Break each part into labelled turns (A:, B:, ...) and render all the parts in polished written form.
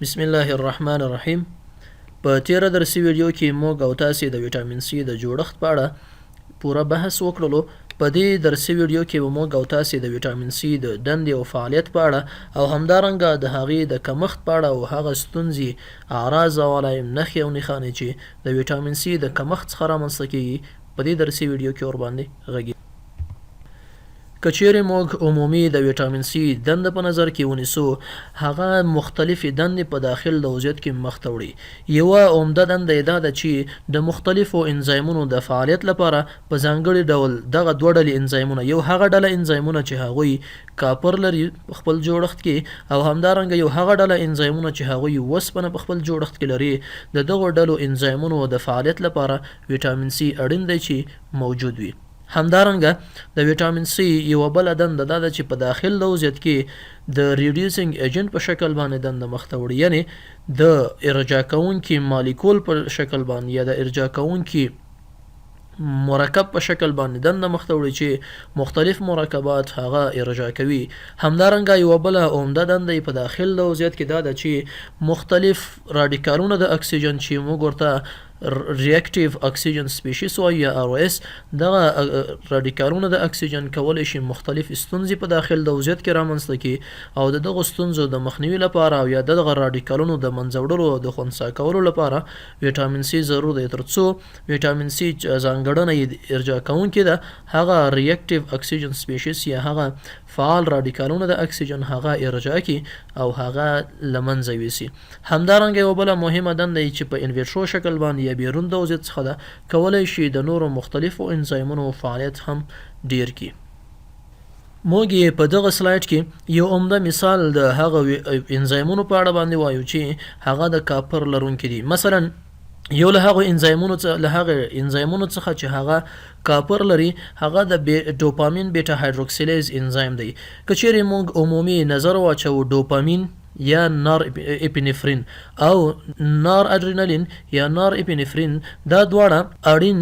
A: بسم الله الرحمن الرحیم. په تیره درسي ویډیو کې موږ او تاسې د ویټامین سي د جوړښت په اړه پوره بحث وکړلو. په دې درسي ویډیو کې به موږ او تاسې د ویټامین سي د دندې او فعالیت په اړه او همدارنګه د هغې د کمښت په اړه او هغه ستونزې، اعراض او علایم، نښې او نښانې چې د ویټامین سي د کمښت څخه رامنځته کیږي په دې درسي ویډیو کې ورباندې غږیږو. که چیرې موږ عمومي د ویټامین سي دنده په نظر کې ونیسو، هغه مختلفې دندې په داخل د وضعیت کې مخته وړي. یوه عمده دنده یې دا ده چې د مختلفو انزایمونو د فعالیت لپاره په ځانګړي ډول دغه دوه ډلې انزایمونه، یو هغه ډله انزایمونه چې هغوی کاپر لري په خپل جوړښت کې، او همدارنګه یو هغه ډله انزایمونه چې هغوی وسپنه په خپل جوړښت کې لري. د دغو ډلو انزایمونو د فعالیت لپاره ویټامین سي اړین دی چې موجود وي. همدارنګه د ویټامین سي یوه بله دنده دا ده چې په داخل د وضعیت کې د ریډیوسینګ ایجنټ په شکل باندې دنده مخته وړي، یعنې د ارجاع کوونکي مالیکول په شکل باندې یا د ارجاع کوونکي مرکب په شکل باندې دنده مخته وړي چې مختلف مرکبات هغه ارجاع کوي. همدارنګه یوه بله عمده دنده په داخل د وضعیت کې دا ده چې مختلف راډیکالونه د اکسیجن چې موږ ورته ریاکټیو اکسیجن سپیشیس وایو یا ROS، دغه راډیکالونه د اکسیجن کولی شي مختلف ستونزې په داخل د وضعیت کې رامنځته کړي، او د دغو ستونزو د مخنیوي لپاره او یا دغه راډیکالونو د منځه وړلو او د خنثی کولو لپاره ویټامین سي ضرور دی، ترڅو ویټامین سي ځانګړنه یې ارجاع کوونکې ده هغه ریاکټیو اکسیجن سپیشیس یا هغه فعال راډیکالونه د اکسیجن هغه ارجاع کړي او هغه له منځه یوسي. همدارنګه یوه بله مهمه دنده چې په انویټرو شکل باندې بیرون د وضعیت څخه ده، کولی شي د نورو مختلفو انزایمونو فعالیت هم ډیر کړي. موږ یې په دغه سلایډ کې یو عمده مثال د هغه انزایمونو په اړه باندې وایو چې هغه د کاپر لرونکي دي. مثلا یو له هغو انزایمونو څخه چې هغه کاپر لري، هغه د ډوپامین بیټا هایدروکسیلیز انزایم دی. که چیرې موږ عمومي نظر واچو، ډوپامین یا نار اپینفرین او نار ادرینالین یا نار اپینفرین دا دواړه اړین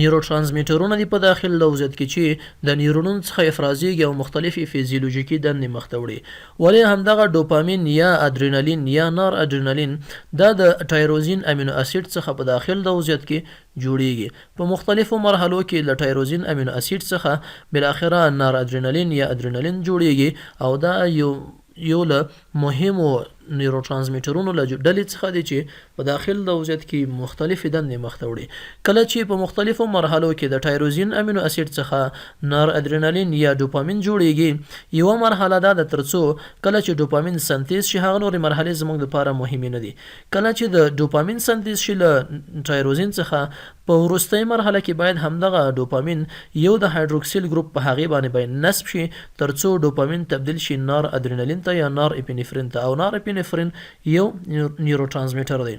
A: نیورو ترانسمیټرونه دي په داخل د وضعیت کې چې د نیورونونو څخه افرازیږي او مختلفې فیزیولوژیکي دندې مخته وړي. ولې همدغه ډوپامین یا ادرینالین یا نار ادرینالین دا د ټایروزین امینو اسید څخه په داخل د وضعیت کې جوړیږي. په مختلفو مرحلو کې له ټایروزین امینو اسید څخه بالاخره نار ادرینالین یا ادرینالین جوړیږي، او دا یو له مهمو نیورو ترانسمیټرونو له ډلې څخه دی چې په داخل د وضعیت کې مختلفې دندې مخته وړي. کله چې په مختلفو مرحلو کې د ټایروزین امینو اسید څخه نار ادرینالین یا ډوپامین جوړیږي، یوه مرحله دا ده ترڅو کله چې ډوپامین سنتیز شي، هغه نورې مرحلې زموږ لپاره مهمې نه دي. کله چې د ډوپامین سنتیز شي له ټایروزین څخه، په وروستۍ مرحله کې باید همدغه ډوپامین یو د هایدروکسیل ګروپ په هغې باندې باید نصب شي ترڅو ډوپامین تبدیل شي نار ادرینالین ته یا نار اپینفرین ته، او نار اپینفرین یو نیورو ترانسمیټر دی.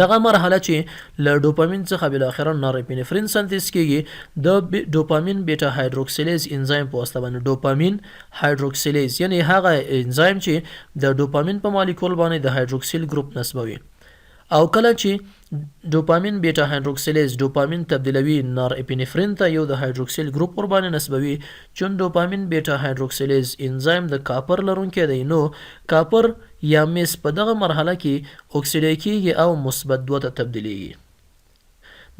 A: دغه مرحله چې له ډوپامین څخه بالاخره نار اپینفرین سنتیز کیږي، د ډوپامین بیټا هایدروکسیلیز انزایم په واسطه باندې ډوپامین هایدروکسیلیز، یعنی هغه انزایم چې د ډوپامین په مالیکول باندې د هایدروکسیل ګروپ نصبوي. او کله چې ډوپامین بیټا هایدروکسیلیز ډوپامین تبدیلوي نار اپینفرین ته یو د هایدروکسیل ګروپ ورباندې نصبوي، چون ډوپامین بیټا هایدروکسیلیز انزایم د کاپر لرونکی دی، نو کاپر یا مس په دغه مرحله کې اکسیډای کیږي او مثبت 2 ته تبدیلیږي.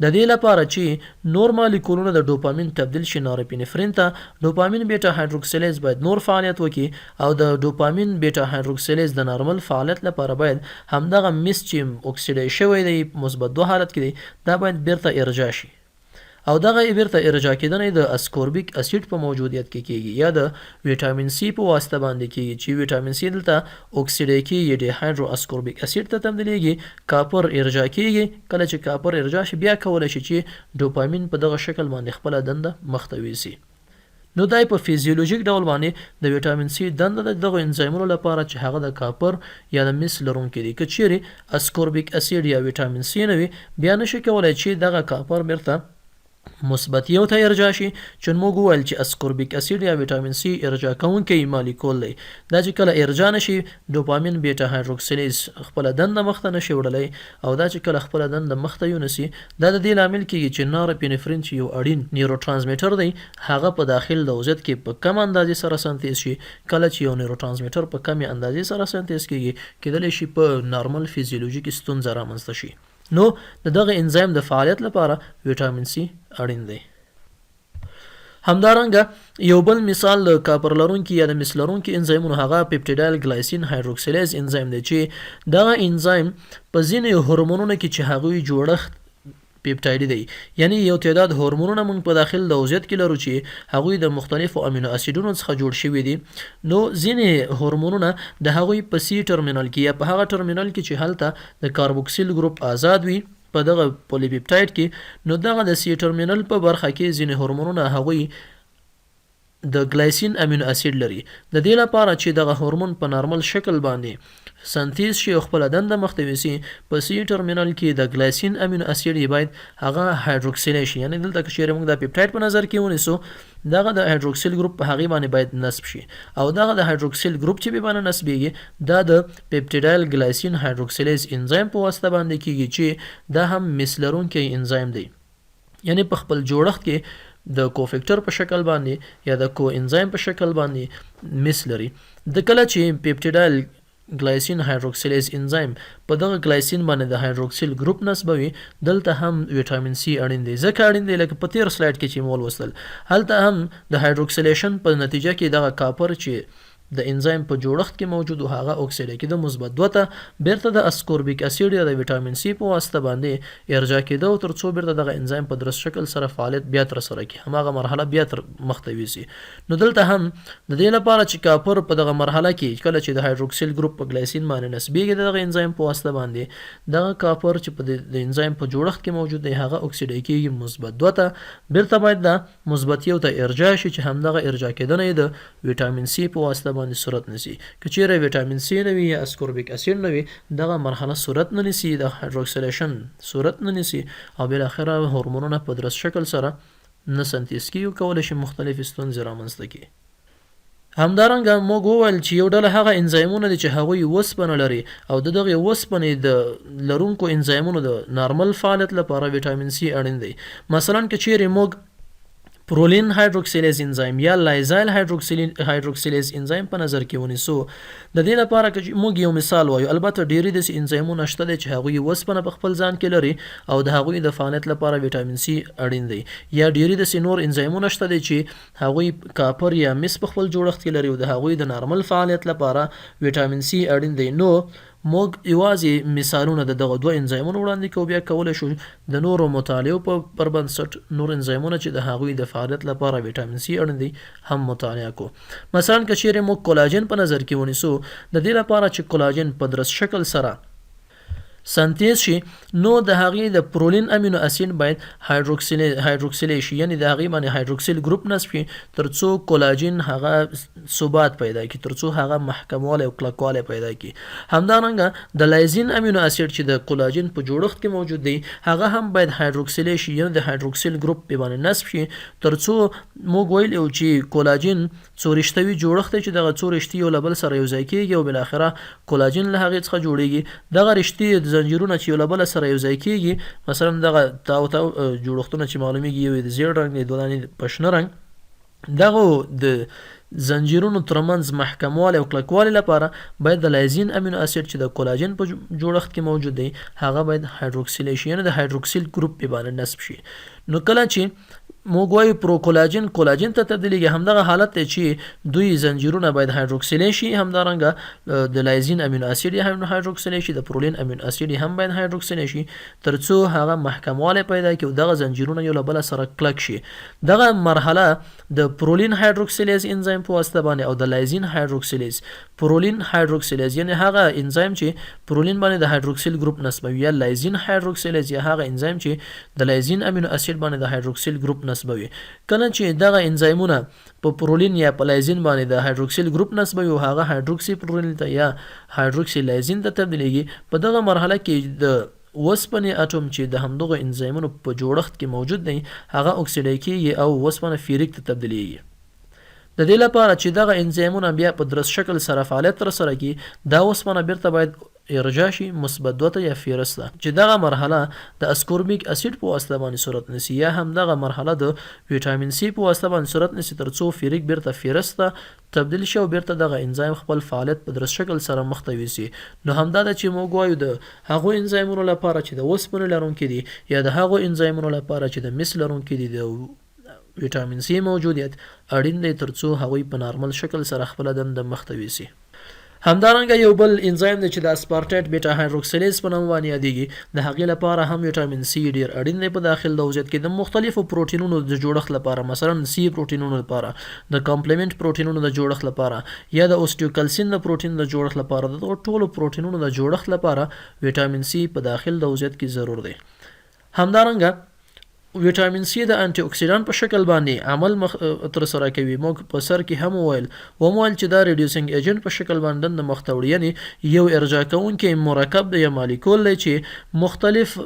A: د دې لپاره چې نور مالیکولونه د ډوپامین تبدیل شي نار اپینفرین ته، ډوپامین بیټا هایدروکسیلیز باید نور فعالیت وکړي، او د ډوپامین بیټا هایدروکسیلیز د نارمل فعالیت لپاره باید همدغه مس چې اکسیډای شوی دی مثبت 2 حالت کې دی، دا باید بیرته ارجاع شي، او دغه بیرته ارجاع کېدنه د اسکوربیک اسید په موجودیت کې کیږي یا د ویټامین سی په واسطه باندې کیږي، چې ویټامین سی دلته اکسیډای کیږي، ډي هایدرو اسکوربیک اسید ته تبدیلیږي، کاپر ارجاع کیږي. کله چې کاپر ارجاع شي، بیا کولی شي چې ډوپامین په دغه شکل باندې خپله دنده مخته ویسي. نو دا په فیزیولوژیک ډول باندې د ویټامین سی دنده د دغو انزایمونو لپاره چې هغه د کاپر یا د مس لرونکي دي. که چیرې اسکوربیک اسید یا ویټامین سی نه وي، بیا نشي کولی چې دغه کاپر بیرته مثبت یو ته ارجاع شي چې موږ وویل چې اسکوربیک اسید یا ویټامین سی ارجاع کوونکی مالیکول دی دا چې کله ارجاع نشي ډوپامین بیټا هایدروکسیلیز خپل دنده مخته نشي وړلی او دا چې کله خپل دنده مخته یونسي دا د دې لامل کیږي چې نورپینفرین چې یو اړین نیورو ترانسمیټر دی هغه په داخل د وجود کې په کم اندازې سره سنتیز شي کله چې یو نیورو ترانسمیټر په کم اندازې سره سنتیز کیږي کېدلی شي په نارمل فیزیولوژي کې ستونزه رامنځته شي نو دغه انزایم د فعالیت لپاره ویټامین سی اړین دی همدارنګه یو بل مثال د کاپر لرونکي یا د مس لرونکي انزایمونو هغه پیپټیډایل ګلایسین هایدروکسیلیز انزایم دی چې دغه انزایم په ځینې هورمونونو کې چې هغوی جوړښت پیپټایډ دی یعنی یو تعداد هورمونونه موږ په داخل د وضعیت کې لرو چې هغوی د مختلفو امینو اسیدونو څخه جوړ شوي دي نو ځینې هورمونونه د هغوی په سی ټرمینل کې یا په هغه ټرمینل کې چې هلته د کاربوکسیل ګروپ آزاد وي په دغه پولیپپټاید کې نو دغه د سی ټرمینل په برخه کې ځینې هورمونونه هغوی د ګلایسین امینو اسید لري د دې لپاره چې دغه هورمون په نارمل شکل باندې سنتیز شي او خپل دنده مخته وسی په سی ټرمینل کې د ګلایسین امینو اسید باید هغه هایدروکسیلیز شي یعنی دلته چې موږ د پیپټاید په نظر کې ونیسو دغه د هایدروکسیل ګروپ په هغه باندې باید نصب شي او دغه د هایدروکسیل ګروپ چې به باندې نصبېږي دا د پیپټیډایل ګلایسین هایدروکسیلیز انزایم په واسطه باندې کیږي چې دا هم مثلرونکی انزایم دی یعنی په خپل جوړښت کې د کوفیکټر په شکل باندې یا د کو انزایم په شکل باندې مس لري د کله چې پیپټیډایل ګلایسین هایدروکسیلیز انزایم په دغه ګلایسین باندې د هایدروکسیل ګروپ نصبوي دلته هم ویټامین سی اړین دی ځکه اړین دی لکه په تیر سلایډ کې چې مول وصل هلته هم د هایدروکسیلیشن په نتیجه کې دغه کاپر چې د انزایم په جوړښت کې موجود هغه اکسیډ کېده مثبت دوه ته بیرته د اسکوربیک اسید یا د ویټامین سی په واسطه باندې ارجاع کېده او ترڅو بیرته دغه انزایم په درست شکل سره فعالیت بیا تر سره کړي هماغه مرحله بیا تر مخته یوسي نو دلته هم د دې لپاره چې کاپر په دغه مرحله کې کله چې د هایدروکسیل ګروپ په ګلایسین باندې نصبېږي دغه انزایم په واسطه باندې دغه کاپر چې په د انزایم په جوړښت کې موجود دی هغه اکسیډ کېږي مثبت دوه ته بیرته باید د مثبت یو ته ارجاع شي چې همدغه ارجاع کېدنه د ویټامین سی په واسطه باندې صورت نسی که چیرې ویټامین سی نه وي یا اسکوربیک اسید نه وي دغه مرحله صورت نه نیسي د هایدروکسیلیشن صورت نه نیسي او بل اخره هورمونونه په درست شکل سره نه سنتیز کیږي کولای شي مختلف ستونزې رامنځته کړي همدارنګه موږ وویل چې یو ډله هغه انزایمونه دي چې هغوی وسپنه لري او دغه وسپنې د لرونکو انزایمونو د نارمل فعالیت لپاره ویټامین سی اړین دی مثلا که چیرې موږ پرولین هایدروکسیلیز انزایم یا لایزایل هایدروکسیلیز انزایم په نظر کې ونیسو د دې لپاره چې موږ یو مثال وایو البته ډېری داسې انزایمونه شته دي چې هغوی وسپنه په خپل ځان کې لري او د هغوی د فعالیت لپاره ویټامین سی اړین دی یا ډېری داسې نور انزایمونه شته دي چې هغوی کاپر یا مس په خپل جوړښت کې لري او د هغوی د نارمل فعالیت لپاره ویټامین سی اړین دی نو موږ یوازې مثالونه د دغه دوه انزایمونو وړاندې کوو بیا کولی شو د نورو مطالعو پر بنسټ نور انزایمونه چې د هغوی د فعالیت لپاره ویټامین سی اړین دی هم مطالعه کو مثلا که چیرې موږ کولاجن په نظر کې ونیسو د دې لپاره چې کولاجن په درست شکل سره سنتیز شي نو د هغې د پرولین امینو اسید باید هایدروکسیلیز شي یعنی د هغې باندې هایدروکسیل ګروپ نصب شي ترڅو کولاجن هغه ثبات پیدا کړي ترڅو هغه محکموالی او کلکوالی پیدا کړي همدارنګه د لایزین امینو اسید چې د کولاجن په جوړښت کې موجود دی هغه هم باید هایدروکسیلیز شي یعنی د هایدروکسیل ګروپ پې باندې نصب شي ترڅو موږ ویل چې کولاجن څو رشتوي جوړښت دی چې دغه څو رشتې یو له بل سره یوځای کېږي او بالاخره کولاجن له هغې څخه جوړیږي دغه رشتې زنجیرونه چې یو له بله سره یوځای کېږي مثلا دغه تاو جوړښتونه چې معلومیږي یو د زیړ رنګ دی دوه دانې په شنه رنګ دغه د زنجیرونو ترمنځ محکموالی او کلکوالی لپاره باید د لایزین امینو اسید چې د کولاجن په جوړښت کې موجود دی هغه باید هایدروکسیلیز شي یعنی د هایدروکسیل ګروپ پې باندې نصب شي نو کله چې موږ وایو پروکولاجن کولاجن ته تبدیلیږي همدغه حالت دی چې دوی زنجیرونه باید هایدروکسیلیز شي همدارنګه د لایزین امینو اسید یې هایدروکسیلیز شي د پرولین امینو اسید هم باید هایدروکسیلیز شي ترڅو هغه محکموالی پیدا کړي او دغه زنجیرونه یو له بله سره کلک شي دغه مرحله د پرولین هایدروکسیلیز انزایم په واسطه باندې او د لایزین هایدروکسیلیز پرولین هایدروکسیلیز یعنی هغه انزایم چې پرولین باندې د هایدروکسیل ګروپ نصبوي یا لایزین هایدروکسیلیز یا هغه انزایم چې د لایزین امینو اسید باندې د هایدروکسیل ګروپ نصبوي کله چې دغه انزایمونه په پرولین یا په لایزین باندې د هایدروکسیل ګروپ نصبوي او هغه هایدروکسی پرولین ته یا هایدروکسی لایزین ته تبدیلیږي په دغه مرحله کې د وسپنې اټوم چې د همدغه انزایمونو په جوړښت کې موجود دی هغه اکسیډای کیږي او وسپنه فیریک ته تبدیلیږي. د دې لپاره چې دغه انزایمونه بیا په درست شکل سره فعالیت ترسره کړي دا اوسپنه بیرته باید ارجاع شي مثبت 2 ته یا فیرس ته چې دغه مرحله د اسکوربیک اسید په واسطه باندې صورت نیسي یا هم دغه مرحله د ویټامین سی په واسطه باندې صورت نیسي ترڅو فیریک بیرته فیرس ته تبدیل شي او بیرته دغه انزایم خپل فعالیت په درست شکل سره مخ ته یوسي. نو همدا ده چې موږ وایو د هغو انزایمونو لپاره چې د اوسپنې لرونکي دي یا د هغو انزایمونو لپاره چې د مس لرونکي دي د ویټامین سی موجودیت اړین دی ترڅو هغوی په نارمل شکل سره خپل دنده مخ ته یوسي. همدارنګه یو بل انزایم دی چې د اسپارټیټ بیټا هایدروکسیلیز په نوم باندې یادیږي د هغې لپاره هم ویټامین سی ډیر اړین دی په داخل د وجود کې د مختلفو پروټینونو د جوړښت لپاره مثلا سی پروټینونو لپاره د کمپلیمنٹ پروټینونو د جوړښت لپاره یا د اوسټیوکلسین د پروټین د جوړښت لپاره د ټولو پروټینونو د جوړښت لپاره ویټامین سی په داخل د وجود کې ضرور دی. همدارنګه ویټامین سی د انټي اکسیډانت په شکل باندې عمل تر سره کوي. موږ په سر کې هم وویل چې دا ریډیوسینګ ایجنټ په شکل باندې د مخ ته وړي یعنی یو ارجاع کوونکی مرکب دی یا مالیکول دی چې مختلف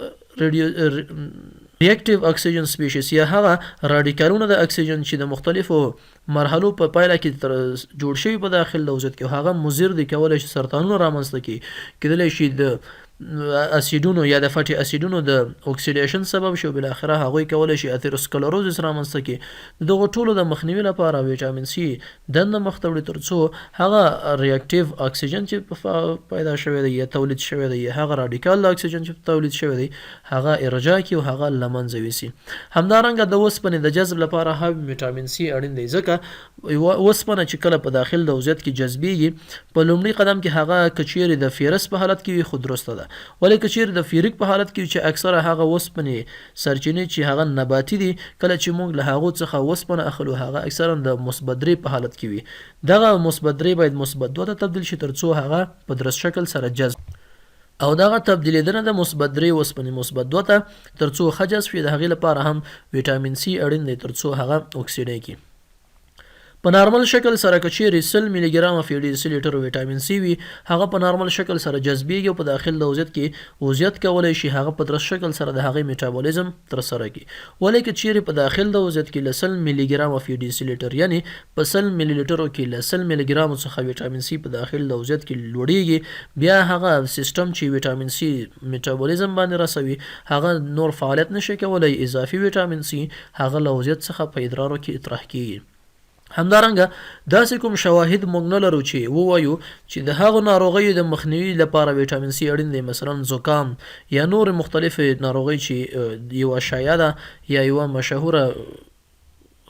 A: ریاکټیو اکسیجن سپیشیز یا هغه راډیکالونه د اکسیجن چې د مختلفو مرحلو په پایله کې جوړ شوي په داخل د وجود کې هغه مضر دي کولای شي سرطانونه رامنځته کړي کېدلی شي د اسیدونو یا د فټي اسیدونو د اکسیډیشن سبب شي او بل اخره هغوی کولای شي اثیروسکلروزس رامنځته کړي. دغه ټولو د مخنیوي لپاره ویټامین سی دنده مخ ته وړي ترڅو هغه ریاکټیو اکسیجن چې پیدا شوی دی یا تولید شوی دی یا هغه راډیکال اکسیجن چې تولید شوی دی هغه ارجاع کړي او هغه له منځه یوسي. همدارنګه د اوسپنې د جذب لپاره هم ویټامین سی اړین دی ځکه اوسپنه چې کله په داخل د وجود کې جذبیږي په لومړي قدم کې هغه کچیر د فیرس په حالت کې خود درسته ده ولی کچیر د فیریک په حالت کې چې اکثره هغه اوسپنې سرچینې چې هغه نباتی دي کله چې موږ له هغو څخه اوسپنه اخلو هغه اکثرا د مثبت 3 په حالت کې وي دغه مثبت 3 باید مثبت 2 ته تبدیل شي ترڅو هغه په درست شکل سره جذب او دغه تبدیلیدنه د مثبت 3 اوسپنې مثبت 2 ته ترڅو ښه جذب شي د هغې لپاره هم ویټامین سی اړین دی ترڅو هغه اکسیډای کړي. په نارمل شکل سره که چیرې 100 ملي ګرام فی ډیسي لیټر ویټامین سی وي هغه په نارمل شکل سره جذبیږي او په داخل د وجود کې وضعیت کولی شي هغه په درست شکل سره د هغې میټابولیزم ترسره کړي. ولی که چیرې په داخل د وجود کې له 100 ملي ګرام فی ډیسي لیټر یعنی په 100 ملي لیټرو کې له 100 ملي ګرام څخه ویټامین سی په داخل د وجود کې لوړیږي بیا هغه سیستم چې ویټامین سی میټابولیزم باندې رسوي هغه نور فعالیت نشي کولی اضافي ویټامین سی هغه له وجود څخه په ادرارو کې اطراح کیږي. همدارنګه داسې کوم شواهد موږ نه لرو چې ووایو چې د هغو ناروغیو د مخنیوي لپاره ویټامین سی اړین دی مثلا زکام یا نور مختلفې ناروغۍ چې یوه شایعه ده یا یوه مشهوره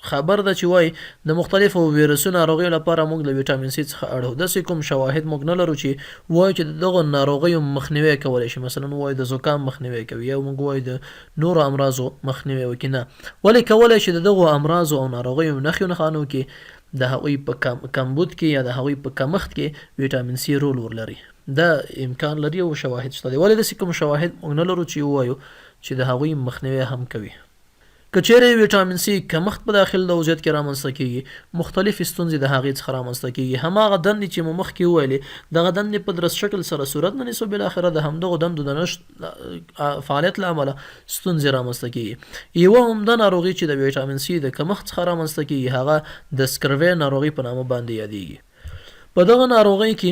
A: خبر ده چې وای د مختلفو ویروسي ناروغیو لپاره موږ له ویټامین سی څخه اړ داسې کوم شواهد موږ نه لرو چې وای چې دغه ناروغیو مخنیوي کولی شي مثلا وای د زکام مخنیوي کوي یا موږ وای د نورو امراضو مخنیوي وکړي نه ولی کولی شي د دغو امراضو او ناروغیو نښو نښانو کې د هغوی په کمبود کې یا د هغوی په کمښت کې ویټامین سی رول ورلري دا امکان لري او شواهد شته دی ولی داسې کوم شواهد موږ نه لرو چې ووایو چې د هغوی مخنیوي هم کوي. که چیرې ویټامین سی کمښت په داخل د وجود کې رامنځته کیږي مختلفې ستونزې د هغې څخه رامنځته کیږي هماغه دندې چې مو مخکې وویلې دغه دندې په درست شکل سره صورت نه نیسي بالاخره د همدغو دندو د نشت فعالیت له امله ستونزې رامنځته کیږي. یوه عمده ناروغي چې د ویټامین سی د کمښت څخه رامنځته کیږي هغه د سکروی ناروغي په نامه باندې یادیږي. په دغه ناروغۍ کې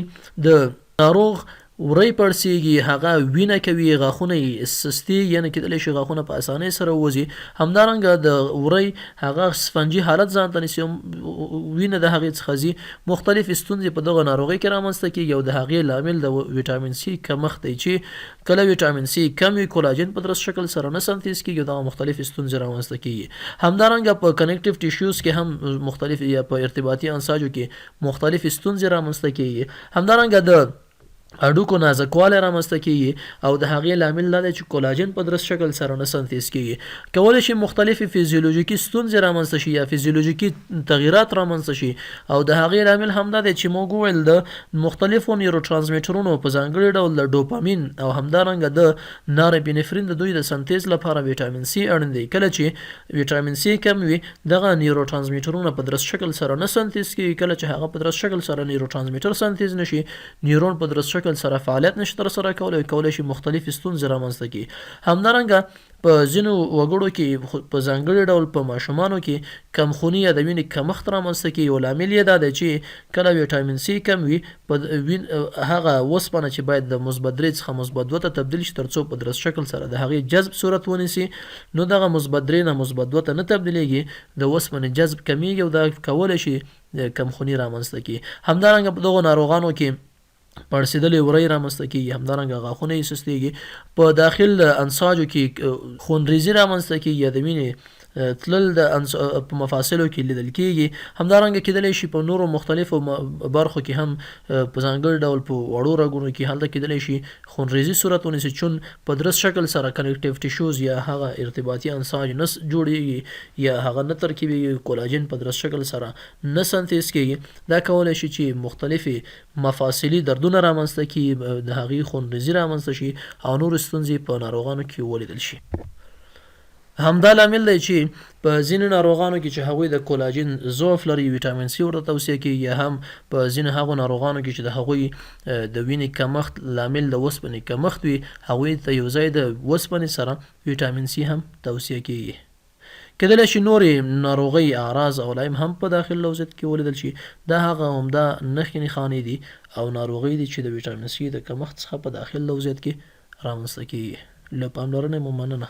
A: د ناروغ وری پړسیږي هغه وینه کوي غاښونه یې سستي یعنی کېدلی شي غاښونه په اسانۍ سره ووځي همدارنګه د وری هغه سفنجي حالت ځان ته نیسي وینه د هغې څخه ځي مختلفې ستونزې په دغه ناروغۍ کې رامنځته کېږي او د هغې لامل د ویټامین سی کمښت دی چې کله ویټامین سی کم وي کولاجن په درست شکل سره نه سنتیز کېږي دغه مختلفې ستونزې رامنځته کېږي. همدارنګه په کنیکټیو ټیشوز کې هم مختلف یا په ارتباطي انساجو کې مختلفې ستونزې رامنځته کېږي. همدارنګه د هډوکو نازکوالی رامنځته کېږي او د هغې لامل دا دی چې کولاجن په درست شکل سره نه سنتیز کېږي. کولی شي مختلفې فیزیولوژیکي ستونزې رامنځته شي یا فیزیولوژیکي تغییرات رامنځته شي او د هغې لامل همدا دی چې موږ وویل د مختلفو نیورو ترانسمیټرونو په ځانګړي ډول د ډوپامین او همدارنګه د نارپینفرین د دوی د سنتیز لپاره ویټامین سی اړین دی. کله چې ویټامین سی کم وي دغه نیورو ترانسمیټرونه په درست شکل سره نه سنتیز کېږي کله چې هغه په درست شکل سره نیورو ترانسمیټر سنتیز نشي نیورون په درست شکل سره فعالیت نشي ترسره کولی، کولی شي مختلفې ستونزې رامنځته کړي. همدارنګه په ځینو وګړو کې په ځانګړي ډول په ماشومانو کې کمخوني یا د وینې کمښت رامنځته کړي. یو لامل یې دا دی چې کله ویټامین سي کم وي په هغه اوسپنه چې باید د مثبت 3 څخه مثبت 2 ته تبدیل شي تر څو په درست شکل سره د هغې جذب صورت ونیسي، نو دغه مثبت 3 نه مثبت 2 ته نه تبدیلیږي، د اوسپنې جذب کمیږي او دا کولی شي کمخوني رامنځته کړي. همدارنګه په دغو ناروغانو کې پړسېدلې وری رامنځته کېږي، همدارنګه غاښونه یې سستېږي، په داخل انساجو کې خونریزي رامنځته کېږي یا د وینې تلل په مفاصلو کې لیدل کېږي. همدارنګه کېدلی شي په نورو مختلفو برخو کې هم په ځانګړي ډول په وړو رګونو کې هلته کېدلی شي خونریزي صورت ونیسي، چون په درست شکل سره کنیکټیو ټیشوز یا هغه ارتباطي انساج نه جوړېږي یا هغه نه ترکیبېږي، کولاجن په درست شکل سره نه سنتیز کېږي. دا کولی شي چې مختلفې مفاصلي دردونه رامنځته کړي، د هغې خونریزي رامنځته شي او نورې ستونزې په ناروغانو کې ولیدل شي. همدا لامل دی چې په ځینې ناروغانو کې چې هغوی د کولاجن ضعف لري ویټامین سی ورته توصیه کېږي، یا هم په ځینې هغو ناروغانو کې چې د هغوی د وینې کمښت لامل د اوسپنې کمښت وي، هغوی ته یو ځای د اوسپنې سره ویټامین سی هم توصیه کېږي. کېدلی شي نورې ناروغۍ اعراض او علائم هم په داخل لوزت کې ولیدل شي. دا هغه عمده نښې نښانې دي او ناروغۍ دي چې د ویټامین سی د کمښت څخه په داخل لوزت کې رامنځته کېږي. له پاملرنې مو مننه.